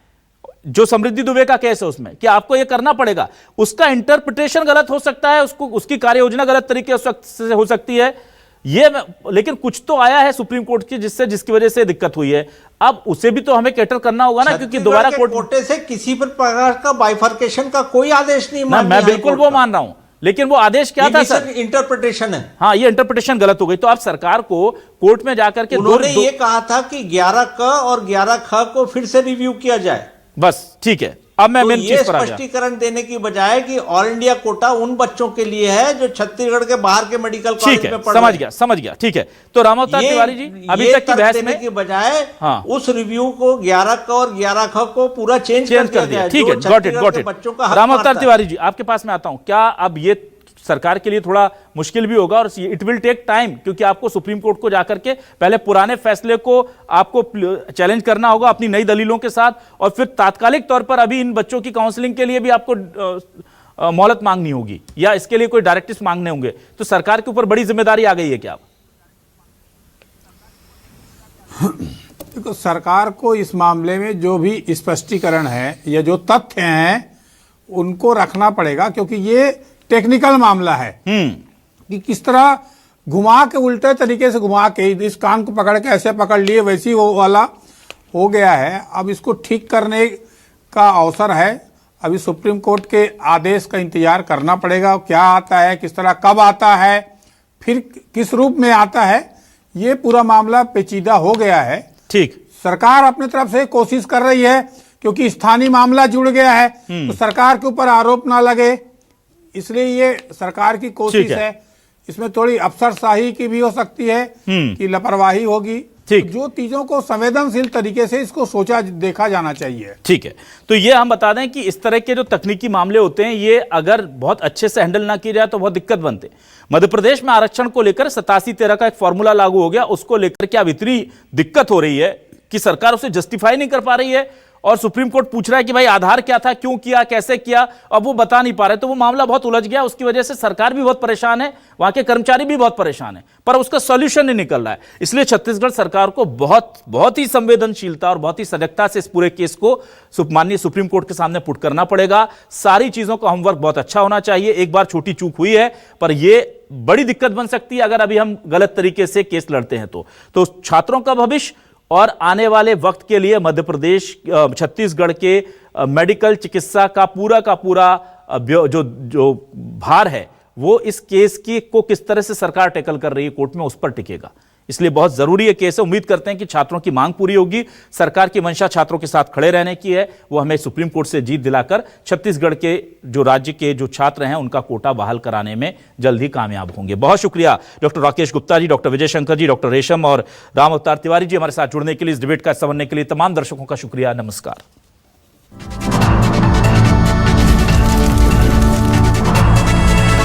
जो समृद्धि दुबे का केस है उसमें कि आपको ये करना पड़ेगा, उसका इंटरप्रिटेशन गलत हो सकता है, उसकी कार्य योजना गलत तरीके से हो सकती है, लेकिन कुछ तो आया है सुप्रीम कोर्ट की जिसकी वजह से दिक्कत हुई है। अब उसे भी तो हमें कैटर करना होगा ना, क्योंकि दोबारा कोटे से किसी पर प्रकार का बाइफर्केशन का कोई आदेश नहीं ना, मैं बिल्कुल वो मान रहा हूं, लेकिन वो आदेश क्या था सर? इंटरप्रिटेशन है। हाँ, ये इंटरप्रिटेशन गलत हो गई, तो आप सरकार को कोर्ट में जाकर के उन्होंने ये कहा था कि 11 क और 11 ख को फिर से रिव्यू किया जाए। बस ठीक है, अब मैं मेन चीज पर आ गया। स्पष्टीकरण देने की बजाय कि ऑल इंडिया कोटा उन बच्चों के लिए है जो छत्तीसगढ़ के बाहर के मेडिकल कॉलेज में पढ़ रहे हैं। समझ गया, ठीक है। तो राम अवतार तिवारी जी, अभी तक की बहस में की बजाय उस रिव्यू को 11 क और 11 ख को पूरा चेंज कर दिया। ठीक है, गॉट इट। राम अवतार तिवारी जी, आपके पास मैं आता हूं। क्या अब ये सरकार के लिए थोड़ा मुश्किल भी होगा और इट विल टेक टाइम, क्योंकि आपको सुप्रीम कोर्ट को जाकर के पहले पुराने फैसले को आपको चैलेंज करना होगा अपनी नई दलीलों के साथ, और फिर तात्कालिक तौर पर अभी इन बच्चों की काउंसलिंग के लिए भी आपको मोहलत मांगनी होगी, या इसके लिए कोई डायरेक्टिव्स मांगने होंगे। तो सरकार के ऊपर बड़ी जिम्मेदारी आ गई है क्या? देखो, सरकार को इस मामले में जो भी स्पष्टीकरण है या जो तथ्य हैं उनको रखना पड़ेगा, क्योंकि ये टेक्निकल मामला है कि किस तरह घुमा के उल्टे तरीके से घुमा के इस कान को पकड़ के ऐसे पकड़ लिए, वैसी वो वाला हो गया है। अब इसको ठीक करने का अवसर है। अभी सुप्रीम कोर्ट के आदेश का इंतजार करना पड़ेगा, क्या आता है, किस तरह, कब आता है, फिर किस रूप में आता है। ये पूरा मामला पेचीदा हो गया है। ठीक, सरकार अपनी तरफ से कोशिश कर रही है, क्योंकि स्थानीय मामला जुड़ गया है तो सरकार के ऊपर आरोप ना लगे, इसलिए ये सरकार की कोशिश है। इसमें थोड़ी अफसरशाही की भी हो सकती है कि लापरवाही होगी। ठीक, जो चीजों को संवेदनशील तरीके से इसको सोचा देखा जाना चाहिए। ठीक है, तो ये हम बता दें कि इस तरह के जो तकनीकी मामले होते हैं, ये अगर बहुत अच्छे से हैंडल ना किए जाए तो बहुत दिक्कत बनते हैं। मध्य प्रदेश में आरक्षण को लेकर 87-13 का एक फॉर्मूला लागू हो गया, उसको लेकर के अब इतनी दिक्कत हो रही है कि सरकार उसे जस्टिफाई नहीं कर पा रही है, और सुप्रीम कोर्ट पूछ रहा है कि भाई आधार क्या था, क्यों किया, कैसे किया, अब वो बता नहीं पा रहे, तो वो मामला बहुत उलझ गया। उसकी वजह से सरकार भी बहुत परेशान है, वहां के कर्मचारी भी बहुत परेशान है, पर उसका सॉल्यूशन नहीं निकल रहा है। इसलिए छत्तीसगढ़ सरकार को बहुत ही संवेदनशीलता और बहुत ही सजगता से इस पूरे केस को माननीय सुप्रीम कोर्ट के सामने पुट करना पड़ेगा। सारी चीजों का होमवर्क बहुत अच्छा होना चाहिए। एक बार छोटी चूक हुई है, पर यह बड़ी दिक्कत बन सकती है अगर अभी हम गलत तरीके से केस लड़ते हैं तो छात्रों का भविष्य और आने वाले वक्त के लिए मध्य प्रदेश, छत्तीसगढ़ के मेडिकल चिकित्सा का पूरा जो भार है, वो इस केस को किस तरह से सरकार टैकल कर रही है कोर्ट में, उस पर टिकेगा। इसलिए बहुत जरूरी है केस है। उम्मीद करते हैं कि छात्रों की मांग पूरी होगी। सरकार की मंशा छात्रों के साथ खड़े रहने की है, वो हमें सुप्रीम कोर्ट से जीत दिलाकर छत्तीसगढ़ के जो राज्य के जो छात्र हैं उनका कोटा बहाल कराने में जल्द ही कामयाब होंगे। बहुत शुक्रिया doctor Rakesh Gupta ji, doctor Vijay Shankar ji, doctor रेशम और राम अवतार तिवारी जी हमारे साथ जुड़ने के लिए, इस डिबेट का हिस्सा बनने के लिए। तमाम दर्शकों का शुक्रिया। नमस्कार।